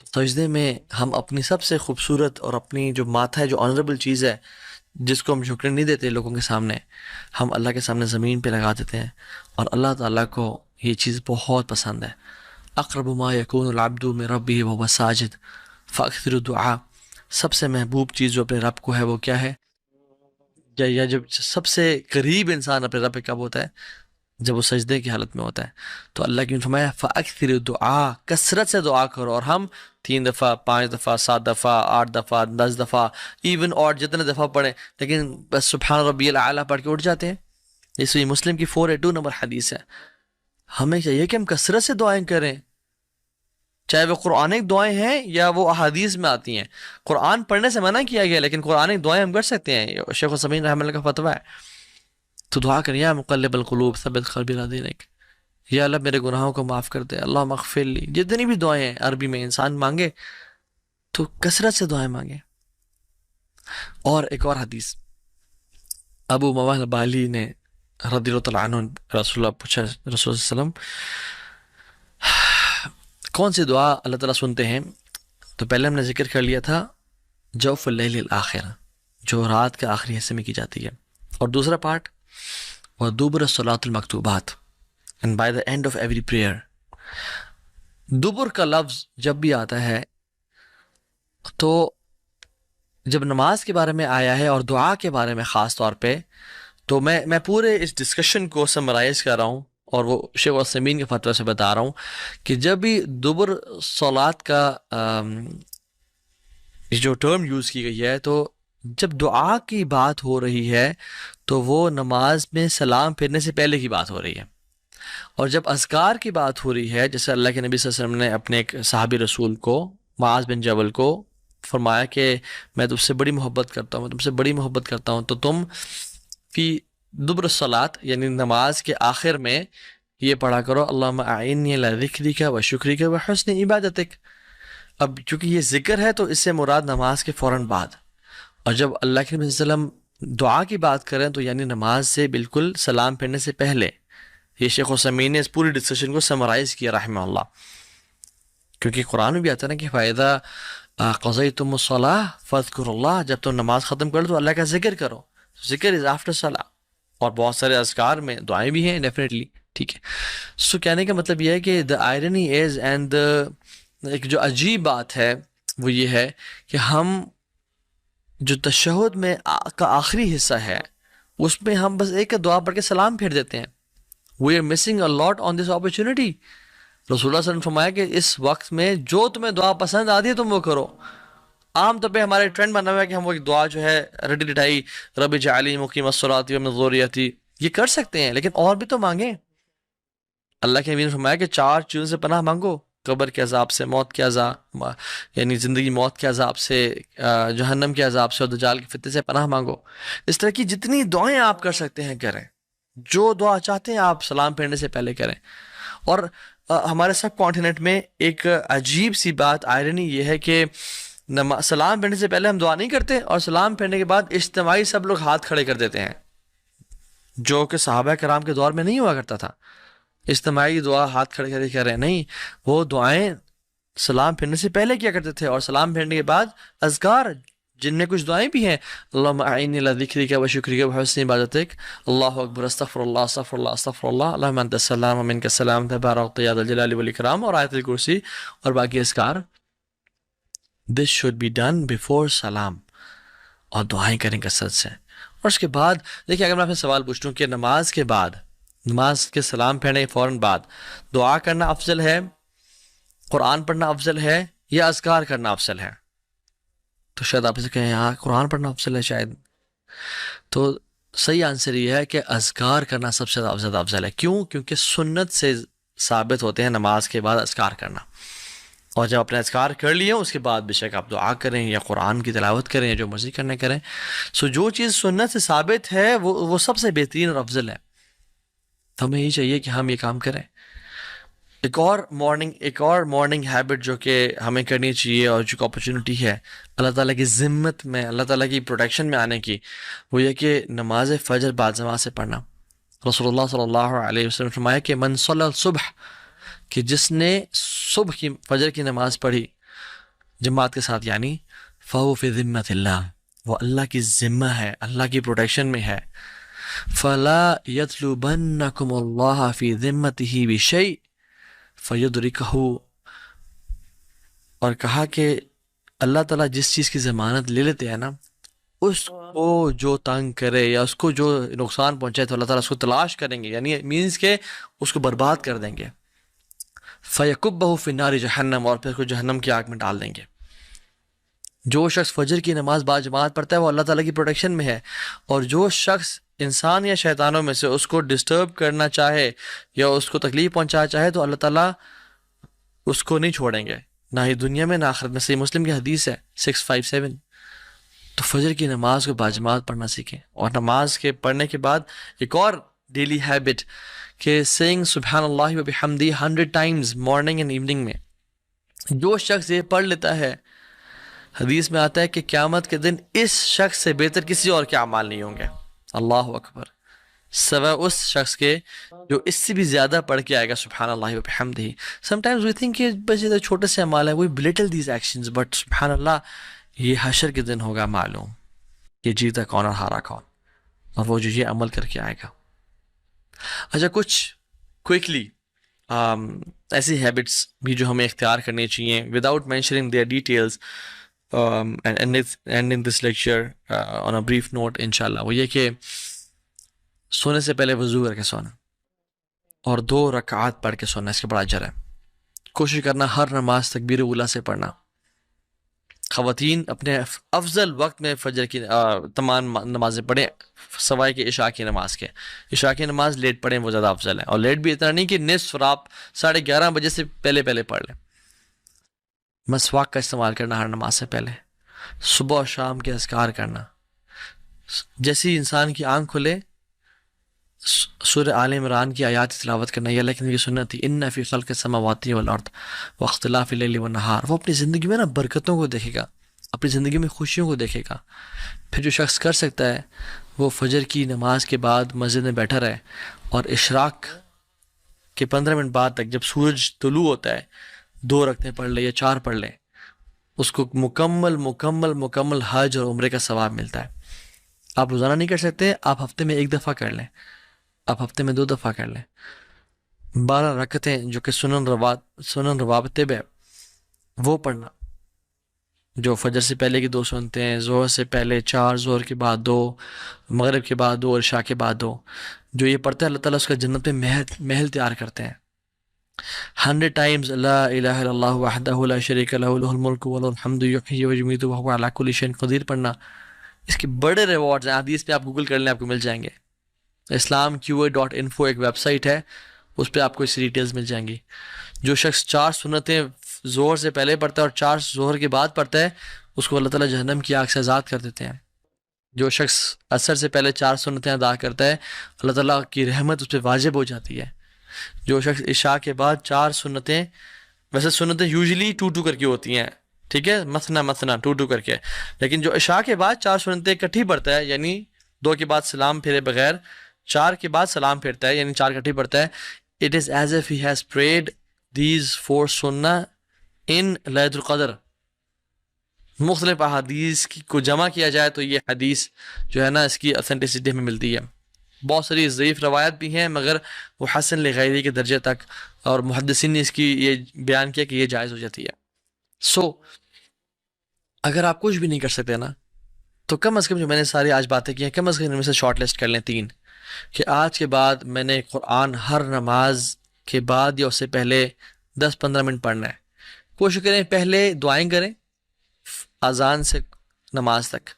سجدے میں ہم اپنی سب سے خوبصورت اور اپنی جو ماتھا ہے، جو آنریبل چیز ہے، جس کو ہم جھکنے نہیں دیتے لوگوں کے سامنے، ہم اللہ کے سامنے زمین پہ لگا دیتے ہیں، اور اللہ تعالیٰ کو یہ چیز بہت پسند ہے۔ اقرب ما یکون العبد من ربہ وهو ساجد فاکثر الدعاء، سب سے محبوب چیز جو اپنے رب کو ہے وہ کیا ہے؟ یا جب سب سے قریب انسان اپنے رب پہ کب ہوتا ہے؟ جب وہ سجدے کی حالت میں ہوتا ہے۔ تو اللہ کی نے فرمایا فَأَكْثِرِ الدُّعَاء، کثرت سے دعا کرو، اور ہم 3 دفعہ، 5 دفعہ، 7 دفعہ، 8 دفعہ، 10 دفعہ، ایون اور جتنے دفعہ پڑھیں، لیکن بس سبحان ربی الاعلیٰ پڑھ کے اٹھ جاتے ہیں۔ یہ صحیح مسلم کی 482 نمبر حدیث ہے۔ ہمیں چاہیے کہ ہم کثرت سے دعائیں کریں، چاہے وہ قرآنک دعائیں ہیں یا وہ احادیث میں آتی ہیں۔ قرآن پڑھنے سے منع کیا گیا، لیکن قرآنک دعائیں ہم کر سکتے ہیں، شیخ السمین رحمہ اللہ کا فتویٰ ہے۔ تو دعا کریں، یا مقلب القلوب ثبت قلبی علی دینک، یا اللہ میرے گناہوں کو معاف کر دے، اللہ مغفر لی، جتنی بھی دعائیں ہیں عربی میں انسان مانگے تو کثرت سے دعائیں مانگے۔ اور ایک اور حدیث، ابو موال بالی نے رضی اللہ تعالیٰ عنہ، رسول اللہ پوچھا، رسول اللہ صلی اللہ علیہ وسلم کون سی دعا اللہ تعالیٰ سنتے ہیں؟ تو پہلے ہم نے ذکر کر لیا تھا جوف اللیل الآخر، جو رات کے آخری حصے میں کی جاتی ہے، اور دوسرا پارٹ وَدُبُرَ الصَّلَاةِ الْمَكْتُوبَاتِ، and by the end of every prayer۔ دبر کا لفظ جب بھی آتا ہے تو جب نماز کے بارے میں آیا ہے اور دعا کے بارے میں خاص طور پہ، تو میں پورے اس ڈسکشن کو سمرائز کر رہا ہوں، اور وہ شیخ العثیمین کے فتویٰ سے بتا رہا ہوں کہ جب بھی دبر صلات کا جو ٹرم یوز کی گئی ہے، تو جب دعا کی بات ہو رہی ہے تو وہ نماز میں سلام پھرنے سے پہلے کی بات ہو رہی ہے، اور جب اذکار کی بات ہو رہی ہے، جیسے اللہ کے نبی صلی اللہ علیہ وسلم نے اپنے ایک صحابی رسول کو، معاذ بن جبل کو فرمایا کہ میں تم سے بڑی محبت کرتا ہوں، میں تم سے بڑی محبت کرتا ہوں، تو تم فی دبر الصلاۃ، یعنی نماز کے آخر میں یہ پڑھا کرو اللہم اعنی علی ذکرک و شکرک و حسن عبادتک۔ اب چونکہ یہ ذکر ہے تو اس سے مراد نماز کے فوراً بعد، اور جب اللہ کے نبی صلی اللہ علیہ وسلم دعا کی بات کریں تو یعنی نماز سے بالکل سلام پھیرنے سے پہلے۔ یہ شیخ السمین نے اس پوری ڈسکشن کو سمرائز کیا رحمہ اللہ، کیونکہ قرآن میں بھی آتا ہے نا کہ فَإِذَا قَضَيْتُمُ الصَّلَاةَ فَاذْكُرُوا اللَّهَ، جب تم نماز ختم کر تو اللہ کا ذکر کرو، ذکر از آفٹر صلاح، اور بہت سارے اذکار میں دعائیں بھی ہیں ڈیفینیٹلی، ٹھیک ہے۔ سو کہنے کا مطلب یہ ہے کہ دا آئرنی از، اینڈ ایک جو عجیب بات ہے وہ یہ ہے کہ ہم جو تشہد میں کا آخری حصہ ہے اس میں ہم بس ایک دعا پڑھ کے سلام پھیر دیتے ہیں۔ We are missing a lot on this opportunity۔ رسول اللہ صلی اللہ علیہ وسلم نے فرمایا کہ اس وقت میں جو تمہیں دعا پسند آتی ہے تم وہ کرو۔ عام طور پہ ہمارے ٹرینڈ بنا ہوا ہے کہ ہم وہ دعا جو ہے رٹی رٹائی، رب اجعلنی مقیم الصلاۃ ومن ذریتی، یہ کر سکتے ہیں، لیکن اور بھی تو مانگیں۔ اللہ کے نبی نے فرمایا کہ 4 چیزوں سے پناہ مانگو، قبر کے عذاب سے، موت کے عذاب یعنی زندگی موت کے عذاب سے، جہنم کے عذاب سے، اور دجال کے فتنے سے پناہ مانگو۔ اس طرح کی جتنی دعائیں آپ کر سکتے ہیں کریں، جو دعا چاہتے ہیں آپ سلام پھیرنے سے پہلے کریں۔ اور ہمارے سب کانٹیننٹ میں ایک عجیب سی بات، آئرنی یہ ہے کہ سلام پھیرنے سے پہلے ہم دعا نہیں کرتے، اور سلام پھیرنے کے بعد اجتماعی سب لوگ ہاتھ کھڑے کر دیتے ہیں، جو کہ صحابہ کرام کے دور میں نہیں ہوا کرتا تھا۔ اجتماعی دعا ہاتھ کھڑے کر کے کر رہے ہیں، نہیں، وہ دعائیں سلام پھیرنے سے پہلے کیا کرتے تھے، اور سلام پھیرنے کے بعد اذکار جن میں کچھ دعائیں بھی ہیں، اللہم اعنی علی ذکرک و شکرک و حسن عبادتک، اللہ اکبر، استغفر اللہ استغفر اللہ استغفر اللہ، اللہم انت السلام و منک السلام تبارکت یا ذا الجلال والاکرام، اور آیت الکرسی اور باقی اذکار۔ This should be done before سلام، اور دعائیں کریں کثرت سے۔ اور اس کے بعد دیکھیں، اگر میں آپ سے سوال پوچھوں کہ نماز کے بعد، نماز کے سلام پھیرنے کے فوراً بعد دعا کرنا افضل ہے، قرآن پڑھنا افضل ہے، یا اذکار کرنا افضل ہے، تو شاید آپ اسے کہیں ہاں قرآن پڑھنا افضل ہے شاید۔ تو صحیح آنسر یہ ہے کہ اذکار کرنا سب سے زیادہ افضل ہے۔ کیوں؟ کیونکہ سنت سے ثابت ہوتے ہیں نماز کے بعد اذکار کرنا، اور جب اپنے اذکار کر لیے اس کے بعد بے شک آپ دعا کریں یا قرآن کی تلاوت کریں یا جو مرضی کرنے کریں۔ سو جو چیز سنت سے ثابت ہے وہ سب سے بہترین اور افضل ہے، تو ہمیں یہی چاہیے کہ ہم یہ کام کریں۔ ایک اور مارننگ ہیبٹ جو کہ ہمیں کرنی چاہیے، اور جو اپرچونٹی ہے اللہ تعالیٰ کی ذمت میں، اللہ تعالیٰ کی پروٹیکشن میں آنے کی، وہ یہ کہ نماز فجر بعد جماعت سے پڑھنا۔ رسول اللہ صلی اللہ علیہ وسلم نے فرمایا کہ من صلی الصبح، کہ جس نے صبح کی فجر کی نماز پڑھی، جماعت کے ساتھ یعنی فہو فی ذمۃ اللہ، وہ اللہ کی ذمہ ہے، اللہ کی پروٹیکشن میں ہے. فلا یطلبنکم اللہ فی ذمتہ بشیء فیدرکہ، اور کہا کہ اللہ تعالیٰ جس چیز کی ضمانت لے لیتے ہیں نا، اس کو جو تنگ کرے یا اس کو جو نقصان پہنچائے تو اللہ تعالیٰ اس کو تلاش کریں گے، یعنی مینس کہ اس کو برباد کر دیں گے. فَيَكُبَّهُ فِي النَّارِ جہنم، اور پھر اس کو جہنم کی آگ میں ڈال دیں گے. جو شخص فجر کی نماز باجماعت پڑھتا ہے وہ اللہ تعالیٰ کی پروٹیکشن میں ہے، اور جو شخص انسان یا شیطانوں میں سے اس کو ڈسٹرب کرنا چاہے یا اس کو تکلیف پہنچانا چاہے تو اللہ تعالیٰ اس کو نہیں چھوڑیں گے، نہ ہی دنیا میں نہ آخرت میں. صحیح مسلم کی حدیث ہے 657. تو فجر کی نماز کو باجماعت پڑھنا سیکھیں، اور نماز کے پڑھنے کے بعد ایک اور ڈیلی ہیبٹ کہ سینگ سبحان اللہ و بحمدی 100 ٹائمز مارننگ اینڈ ایوننگ میں. جو شخص یہ پڑھ لیتا ہے، حدیث میں آتا ہے کہ قیامت کے دن اس شخص سے بہتر کسی اور کے اعمال نہیں ہوں گے. اللہ اکبر، سوا اس شخص کے جو اس سے بھی زیادہ پڑھ کے آئے گا سبحان اللہ و بحمدہ. sometimes we think کہ بس یہ چھوٹے سے اعمال ہیں، we belittle these actions، but سبحان اللہ یہ حشر کے دن ہوگا معلوم کہ جیتا کون اور ہارا کون، اور وہ جو یہ عمل کر کے آئے گا. اچھا، کچھ کوئکلی ایسی ہیبٹس بھی جو ہمیں اختیار کرنی چاہیے without mentioning their details and in this lecture on a brief note انشاءاللہ. وہ یہ کہ سونے سے پہلے وضو کر کے سونا اور 2 رکعات پڑھ کے سونا، اس کا بڑا اجر ہے. کوشش کرنا ہر نماز تکبیر اولیٰ سے پڑھنا. خواتین اپنے افضل وقت میں فجر کی تمام نمازیں پڑھیں سوائے کہ عشاء کی نماز کے. عشاء کی نماز لیٹ پڑھیں، وہ زیادہ افضل ہے، اور لیٹ بھی اتنا نہیں کہ نصف رات 11:30 بجے سے پہلے پڑھ لیں. مسواک کا استعمال کرنا ہر نماز سے پہلے. صبح و شام کے اذکار کرنا. جیسی انسان کی آنکھ کھلے سورہ آل عمران کی آیات تلاوت کرنا، یہ اللہ کی نبی کی سنت تھی. ان فی خلق السماوات والارض واختلاف اللیل والنہار. وہ اپنی زندگی میں نا برکتوں کو دیکھے گا، اپنی زندگی میں خوشیوں کو دیکھے گا. پھر جو شخص کر سکتا ہے وہ فجر کی نماز کے بعد مسجد میں بیٹھا رہے اور اشراق کے 15 منٹ بعد تک جب سورج طلوع ہوتا ہے 2 رکعتیں پڑھ لے یا 4 پڑھ لے، اس کو مکمل حج اور عمرے کا ثواب ملتا ہے. آپ روزانہ نہیں کر سکتے، آپ ہفتے میں 1 دفعہ کر لیں، آپ ہفتے میں 2 دفعہ کر لیں. 12 رکعتیں جو کہ سنن رواتب ہے وہ پڑھنا، جو فجر سے پہلے کی 2 سنتے ہیں، ظہر سے پہلے 4، ظہر کے بعد 2، مغرب کے بعد 2 اور عشاء کے بعد 2. جو یہ پڑھتا ہے اللہ تعالیٰ اس کا جنت میں محل تیار کرتے ہیں. 100 ٹائمز لا الہ الا اللہ وحدہ لا شریک لہ لہ الملک وله الحمد یحیی ویمیت وہو علی کل شیء قدیر پڑھنا. اس کے بڑے ریوارڈز ہیں، حدیث پہ آپ گوگل کر لیں آپ کو مل جائیں گے. islamqa.info ایک ویب سائٹ ہے، اس پہ آپ کو اس ڈیٹیلز مل جائیں گی. جو شخص 4 سنتیں ظہر سے پہلے پڑھتا ہے اور 4 ظہر کے بعد پڑھتا ہے اس کو اللہ تعالیٰ جہنم کی آگ سے آزاد کر دیتے ہیں. جو شخص عصر سے پہلے 4 سنتیں ادا کرتا ہے اللہ تعالیٰ کی رحمت اس پہ واجب ہو جاتی ہے. جو شخص عشاء کے بعد 4 سنتیں، ویسے سنتیں یوزلی 2 کر کے ہوتی ہیں، ٹھیک ہے، مثنا 2 کر کے، لیکن جو عشاء کے بعد 4 سنتیں اکٹھی پڑھتا ہے، یعنی 2 کے بعد سلام پھیرے بغیر 4 کے بعد سلام پھیرتا ہے، یعنی 4 اکٹھی پڑھتا ہے. It is as if he has prayed these 4 sunnah in لیلۃ القدر. مختلف احادیث کو جمع کیا جائے تو یہ حدیث جو ہے نا اس کی اتھینٹسٹی ہمیں ملتی ہے. بہت ساری ضعیف روایت بھی ہیں مگر وہ حسن لغیری کے درجے تک، اور محدثین نے اس کی یہ بیان کیا کہ یہ جائز ہو جاتی ہے. اگر آپ کچھ بھی نہیں کر سکتے نا تو کم از کم جو میں نے ساری آج باتیں کی ہیں کم از کم ان میں سے شارٹ لسٹ کر لیں 3 کہ آج کے بعد میں نے قرآن ہر نماز کے بعد یا اس سے پہلے 10-15 منٹ پڑھنا ہے. کوشش کریں پہلے دعائیں کریں اذان سے نماز تک،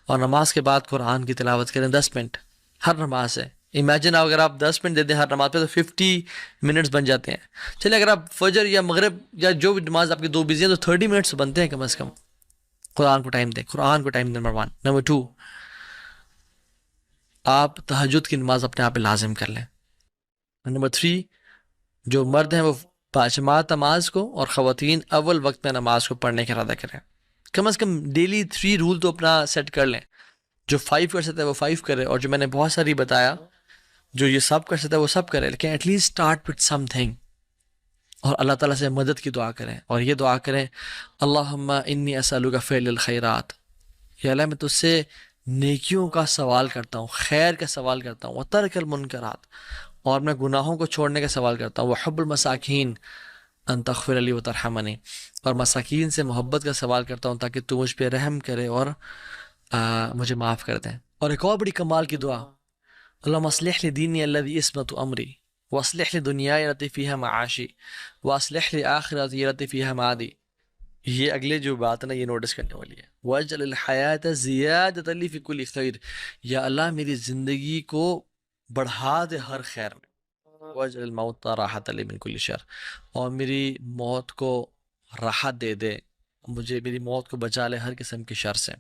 اور نماز کے بعد قرآن کی تلاوت کریں 10 منٹ ہر نماز سے. امیجن اگر آپ 10 منٹ دے دیں ہر نماز پہ تو 50 منٹس بن جاتے ہیں. چلیں اگر آپ فجر یا مغرب یا جو بھی نماز آپ کی 2 بزی ہیں تو 30 منٹس بنتے ہیں کم از کم. قرآن کو ٹائم دیں، قرآن کو ٹائم دیں. نمبر 1. نمبر 2، آپ تہجد کی نماز اپنے آپ پہ لازم کر لیں. نمبر 3، جو مرد ہیں وہ باجماعت نماز کو، اور خواتین اول وقت میں نماز کو پڑھنے کا ارادہ کریں. کم از کم ڈیلی 3 رول تو اپنا سیٹ کر لیں. جو 5 کر سکتا ہے وہ 5 کرے، اور جو میں نے بہت ساری بتایا جو یہ سب کر سکتا ہے وہ سب کرے، لیکن at least start with something. اور اللہ تعالیٰ سے مدد کی دعا کریں، اور یہ دعا کریں اللہم انی اسألک فعل الخیرات، یا اللہ میں تجھ سے نیکیوں کا سوال کرتا ہوں، خیر کا سوال کرتا ہوں، وترک المنکرات، اور میں گناہوں کو چھوڑنے کا سوال کرتا ہوں، وحب المساکین ان تغفر لی وترحمنی، اور مساکین سے محبت کا سوال کرتا ہوں تاکہ تو مجھ پہ رحم کرے اور مجھے معاف کر دیں۔ اور ایک اور بڑی کمال کی دعا، اللہم اصلح لی دینی الذی عصمت امری واصلح لی دنیای التی فیہا معاشی واصلح لی آخرتی التی فیہا معادی۔ یہ اگلے جو بات ہے نا، یہ نوٹس کرنے والی ہے، وَاجْعَلِ الْحَيَاةَ زِيَادَةً لِّی فِی کُلِّ خَیْر، یا اللہ میری زندگی کو بڑھا دے ہر خیر میں، وَاجْعَلِ الْمَوْتَ رَاحَةً لِّی مِن کُلِّ شَرٍ، اور میری موت کو راحت دے دے، مجھے میری موت کو بچا لے ہر قسم کی شر سے۔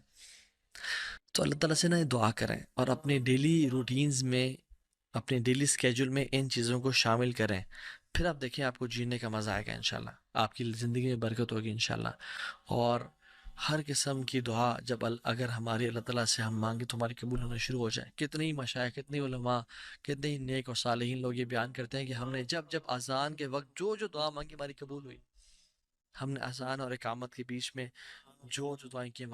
تو اللہ تعالیٰ سے نا دعا کریں، اور اپنے ڈیلی روٹینز میں، اپنے ڈیلی اسکیجول میں ان چیزوں کو شامل کریں، پھر آپ دیکھیں آپ کو جینے کا مزہ آئے گا انشاءاللہ، آپ کی زندگی میں برکت ہوگی انشاءاللہ۔ اور ہر قسم کی دعا جب اگر ہماری اللہ تعالیٰ سے ہم مانگیں تو ہماری قبول ہونا شروع ہو جائے۔ کتنی مشائخ، کتنی علماء، کتنے ہی نیک اور صالحین لوگ یہ بیان کرتے ہیں کہ ہم نے جب جب اذان کے وقت جو جو دعا مانگی ہماری قبول ہوئی، ہم نے اذان اور اقامت کے بیچ میں جو جو دعائیں کی